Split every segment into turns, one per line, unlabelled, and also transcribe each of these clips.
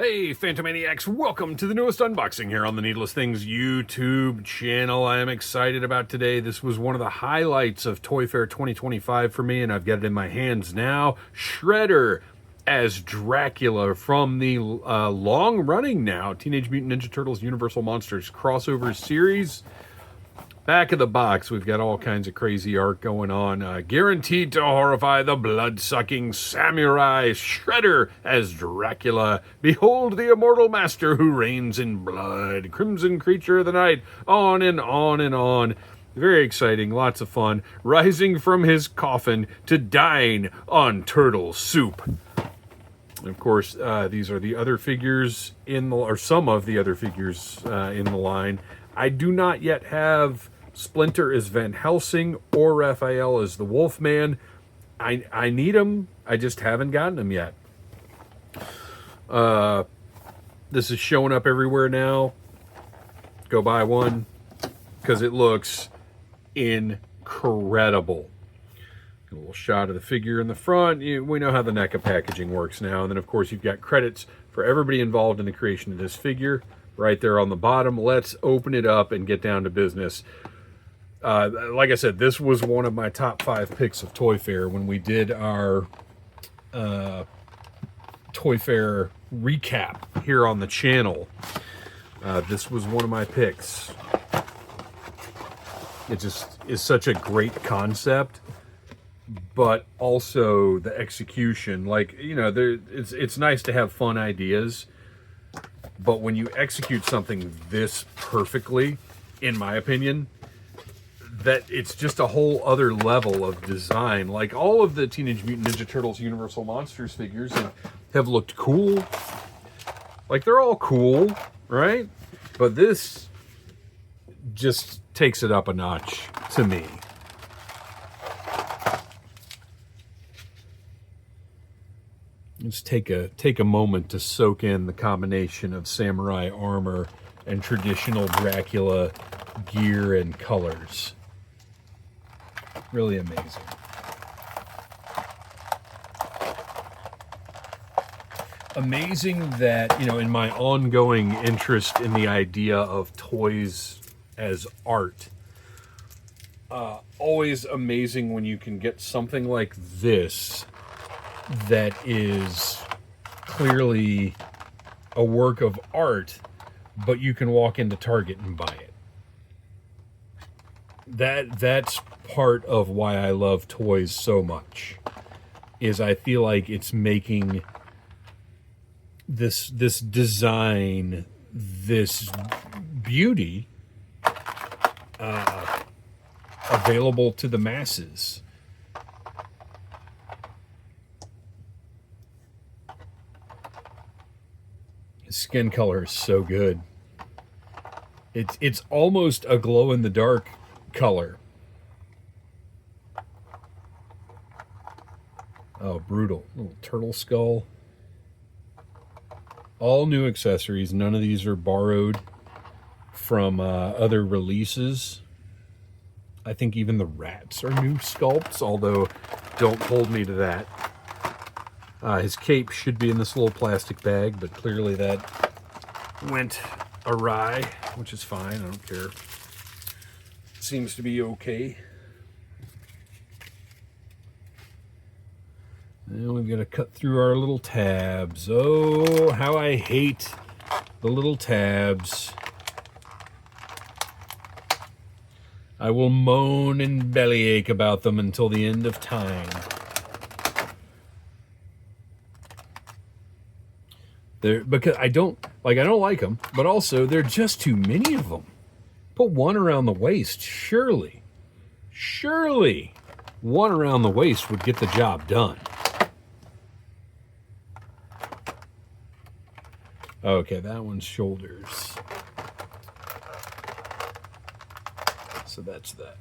Hey, Phantomaniacs, welcome to the newest unboxing here on the Needless Things YouTube channel. I am excited about today. This was one of the highlights of Toy Fair 2025 for me, and I've got it in my hands now. Shredder as Dracula from the long-running now Teenage Mutant Ninja Turtles Universal Monsters crossover series. Back of the box, we've got all kinds of crazy art going on. Guaranteed to horrify the blood-sucking samurai. Shredder as Dracula. Behold the immortal master who reigns in blood. Crimson creature of the night. On and on and on. Very exciting, lots of fun. Rising from his coffin to dine on turtle soup. And of course, these are the other figures or some of the other figures in the line. I do not yet have Splinter as Van Helsing or Raphael as the Wolfman. I need them. I just haven't gotten them yet. This is showing up everywhere now. Go buy one because it looks incredible. A little shot of the figure in the front. We know how the NECA packaging works now. And then, of course, you've got credits for everybody involved in the creation of this figure right there on the bottom. Let's open it up and get down to business. Like I said, this was one of my top 5 picks of Toy Fair when we did our Toy Fair recap here on the channel. This was one of my picks. It just is such a great concept, but also the execution. Like, you know, it's nice to have fun ideas, but when you execute something this perfectly, in my opinion, that it's just a whole other level of design. Like, all of the Teenage Mutant Ninja Turtles Universal Monsters figures have looked cool. Like, they're all cool, right? But this just takes it up a notch to me. Let's take a moment to soak in the combination of samurai armor and traditional Dracula gear and colors. Really amazing. Amazing that, you know, in my ongoing interest in the idea of toys as art, always amazing when you can get something like this that is clearly a work of art, but you can walk into Target and buy it. That's part of why I love toys so much, is I feel like it's making this design, this beauty available to the masses. His skin color is so good. It's almost a glow-in-the-dark color. Oh, brutal. Little turtle skull. All new accessories. None of these are borrowed from other releases. I think even the rats are new sculpts, although don't hold me to that. His cape should be in this little plastic bag, but clearly that went awry, which is fine. I don't care. Seems to be okay. And we've got to cut through our little tabs. Oh, how I hate the little tabs. I will moan and bellyache about them until the end of time. Because I don't like them, but also there are just too many of them. Put one around the waist, surely one around the waist would get the job done. Okay, that one's shoulders. So that's that.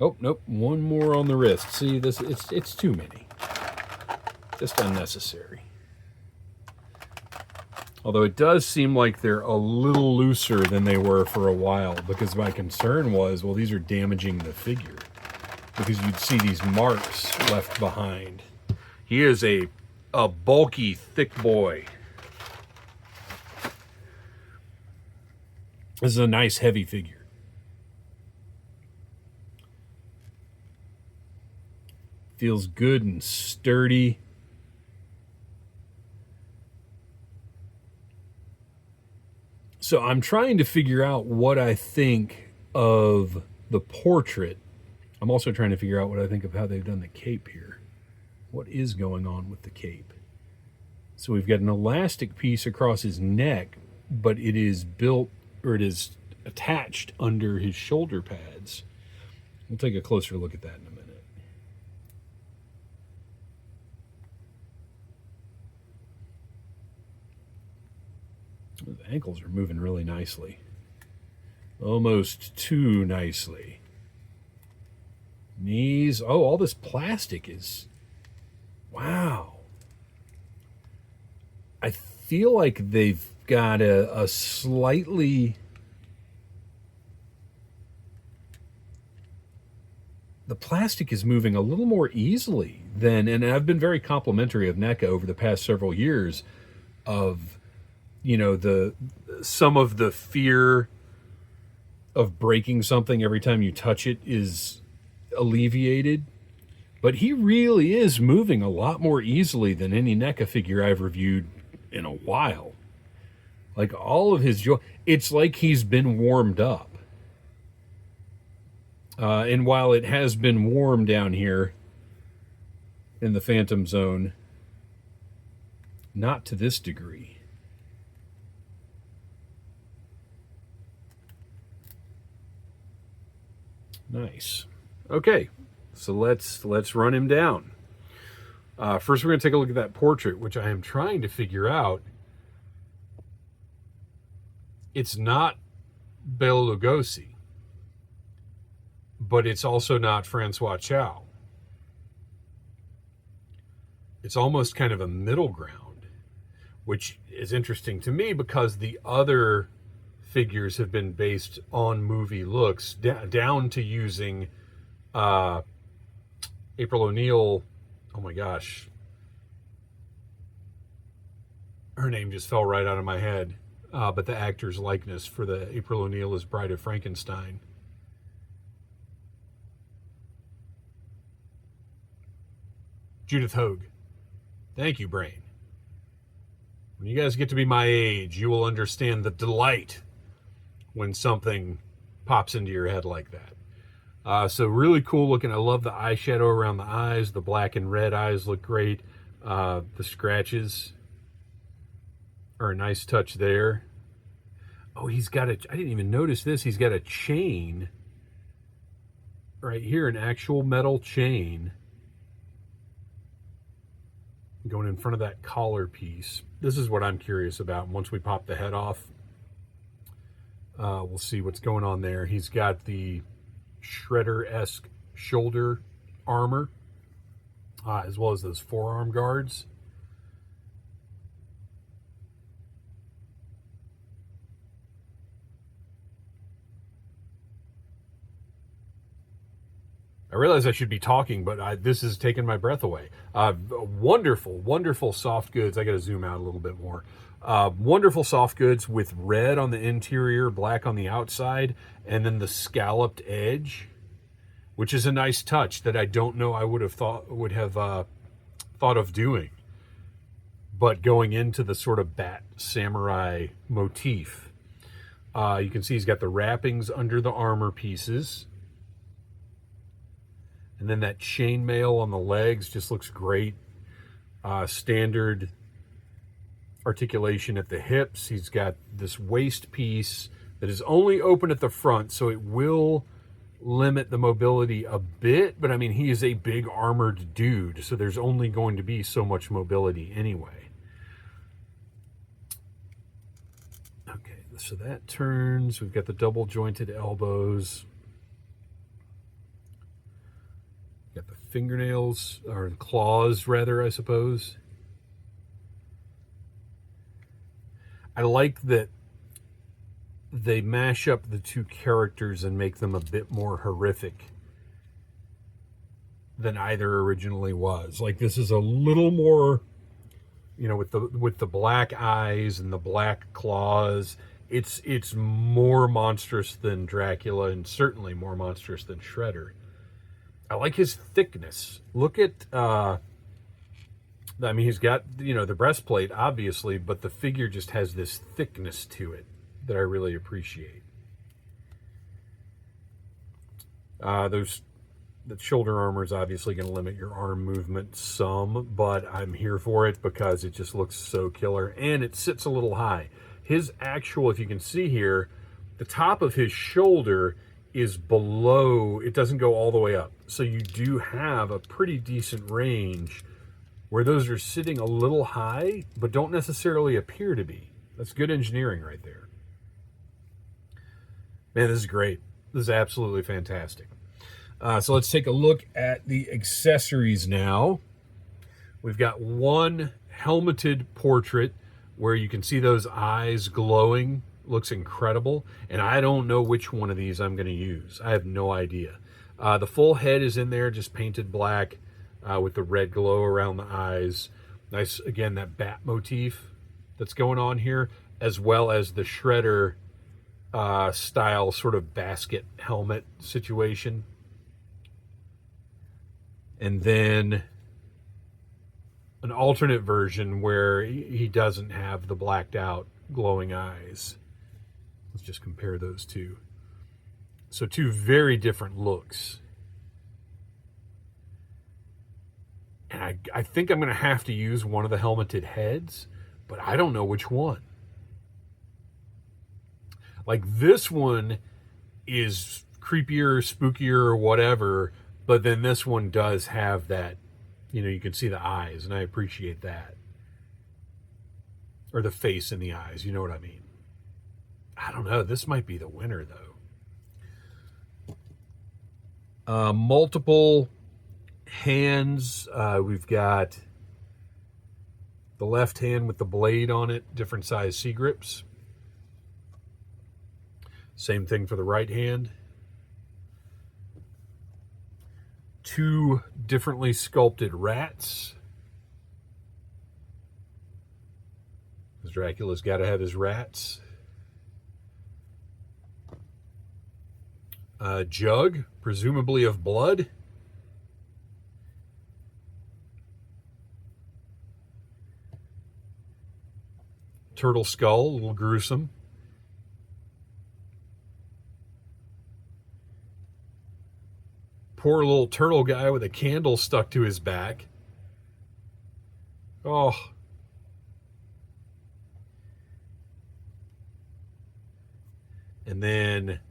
Oh, nope, one more on the wrist. See, it's too many. Just unnecessary. Although it does seem like they're a little looser than they were for a while, because my concern was, well, these are damaging the figure, because you'd see these marks left behind. He is a bulky, thick boy. This is a nice heavy figure. Feels good and sturdy. So I'm trying to figure out what I think of the portrait. I'm also trying to figure out what I think of how they've done the cape here. What is going on with the cape? So we've got an elastic piece across his neck, but it is built, or it is attached under his shoulder pads. We'll take a closer look at that in a minute. The ankles are moving really nicely. Almost too nicely. Knees. Oh, all this plastic is... Wow. I feel like they've got a slightly... The plastic is moving a little more easily than... And I've been very complimentary of NECA over the past several years of... You know, some of the fear of breaking something every time you touch it is alleviated. But he really is moving a lot more easily than any NECA figure I've reviewed in a while. Like all of his joints, it's like he's been warmed up. And while it has been warm down here in the Phantom Zone, not to this degree. Nice. Okay, so let's run him down. First, we're going to take a look at that portrait, which I am trying to figure out. It's not Bela Lugosi, but it's also not Francois Chow. It's almost kind of a middle ground, which is interesting to me because the other figures have been based on movie looks, down to using April O'Neil. Oh my gosh, her name just fell right out of my head. But the actor's likeness for the April O'Neil as Bride of Frankenstein. Judith Hoag. Thank you, Brain. When you guys get to be my age, you will understand the delight when something pops into your head like that. So really cool looking. I love the eyeshadow around the eyes. The black and red eyes look great. The scratches are a nice touch there. Oh, he's got I didn't even notice this. He's got a chain right here, an actual metal chain going in front of that collar piece. This is what I'm curious about. Once we pop the head off, we'll see what's going on there. He's got the Shredder-esque shoulder armor, as well as those forearm guards. I realize I should be talking, but this is taking my breath away. Wonderful, wonderful soft goods. I got to zoom out a little bit more. Wonderful soft goods with red on the interior, black on the outside, and then the scalloped edge, which is a nice touch that I don't know I would have thought of doing. But going into the sort of bat samurai motif, you can see he's got the wrappings under the armor pieces. And then that chainmail on the legs just looks great. Standard articulation at the hips. He's got this waist piece that is only open at the front, so it will limit the mobility a bit. But I mean, he is a big armored dude, so there's only going to be so much mobility anyway. Okay, so that turns. We've got the double jointed elbows. Got the fingernails, or claws rather, I suppose. I like that they mash up the two characters and make them a bit more horrific than either originally was. Like, this is a little more, you know, with the black eyes and the black claws. It's more monstrous than Dracula, and certainly more monstrous than Shredder. I like his thickness. Look at, I mean, he's got, the breastplate, obviously, but the figure just has this thickness to it that I really appreciate. The shoulder armor is obviously going to limit your arm movement some, but I'm here for it because it just looks so killer, and it sits a little high. His actual, if you can see here, the top of his shoulder is below, it doesn't go all the way up. So you do have a pretty decent range where those are sitting a little high, but don't necessarily appear to be. That's good engineering right there. Man, this is great. This is absolutely fantastic. So let's take a look at the accessories now. We've got one helmeted portrait where you can see those eyes glowing. Looks incredible. And I don't know which one of these I'm going to use. I have no idea. The full head is in there, just painted black with the red glow around the eyes. Nice, again, that bat motif that's going on here, as well as the Shredder style sort of basket helmet situation. And then an alternate version where he doesn't have the blacked out glowing eyes. Let's just compare those two. So two very different looks. And I think I'm going to have to use one of the helmeted heads, but I don't know which one. Like this one is creepier, spookier, or whatever, but then this one does have that, you can see the eyes, and I appreciate that. Or the face and the eyes, you know what I mean? I don't know. This might be the winner, though. Multiple hands. We've got the left hand with the blade on it, different size C-grips. Same thing for the right hand. Two differently sculpted rats. Because Dracula's got to have his rats. Jug, presumably of blood. Turtle skull, a little gruesome. Poor little turtle guy with a candle stuck to his back. Oh. And then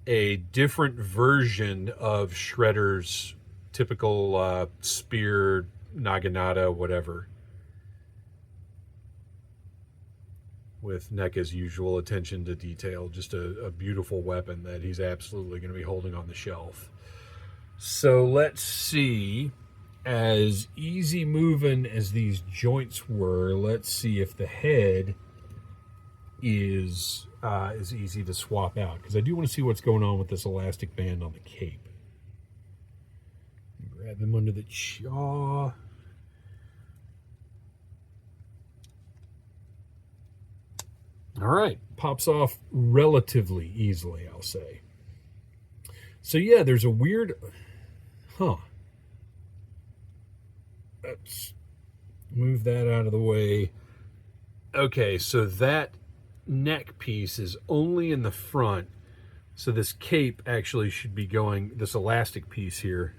a different version of Shredder's typical spear, naginata, whatever. With NECA's usual attention to detail. Just a beautiful weapon that he's absolutely going to be holding on the shelf. So let's see. As easy moving as these joints were, let's see if the head is easy to swap out. Because I do want to see what's going on with this elastic band on the cape. Grab him under the jaw. All right, pops off relatively easily, I'll say. So yeah, there's a weird, Let's move that out of the way. Okay, so that neck piece is only in the front. So this cape actually should be going, this elastic piece here,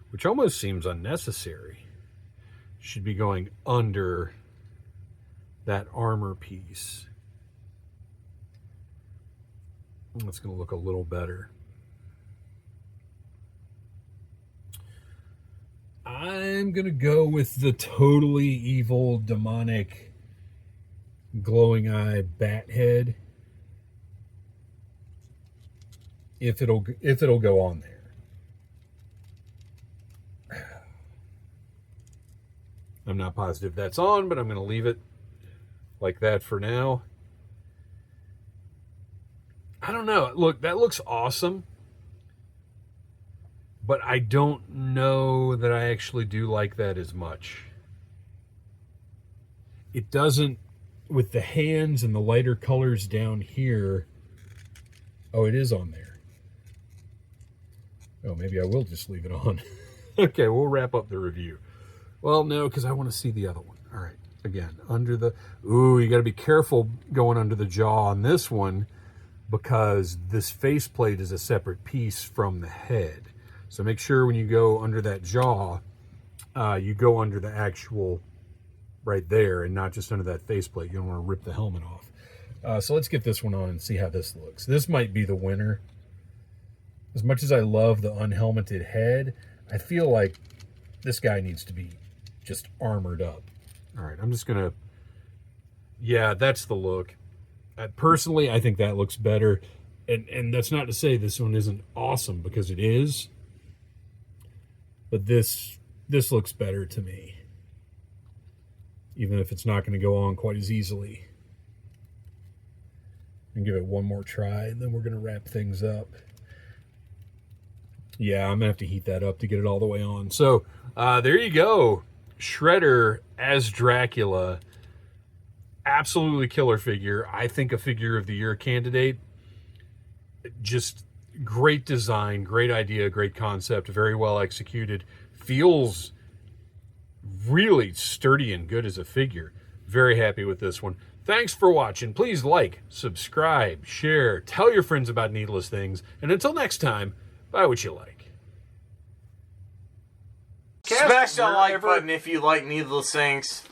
which almost seems unnecessary, should be going under that armor piece. That's going to look a little better. I'm going to go with the totally evil, demonic, glowing eye bat head. If it'll go on there. I'm not positive that's on, but I'm going to leave it like that for now. I don't know. Look, that looks awesome. But I don't know that I actually do like that as much. It doesn't with the hands and the lighter colors down here. Oh, it is on there. Oh, maybe I will just leave it on. Okay, we'll wrap up the review. Well, no, because I want to see the other one. All right, again, under the... Ooh, you got to be careful going under the jaw on this one because this faceplate is a separate piece from the head. So make sure when you go under that jaw, you go under the actual right there and not just under that faceplate. You don't want to rip the helmet off. So let's get this one on and see how this looks. This might be the winner. As much as I love the unhelmeted head, I feel like this guy needs to be just armored up. All right, I'm just going to... Yeah, that's the look. Personally, I think that looks better. And that's not to say this one isn't awesome, because it is. But this looks better to me. Even if it's not going to go on quite as easily. And give it one more try, and then we're going to wrap things up. Yeah, I'm going to have to heat that up to get it all the way on. So, there you go. Shredder as Dracula. Absolutely killer figure. I think a figure of the year candidate. Just great design, great idea, great concept, very well executed. Feels really sturdy and good as a figure. Very happy with this one. Thanks for watching. Please like, subscribe, share, tell your friends about Needless Things. And until next time, buy what you like.
Smash that like button if you like Needless Things.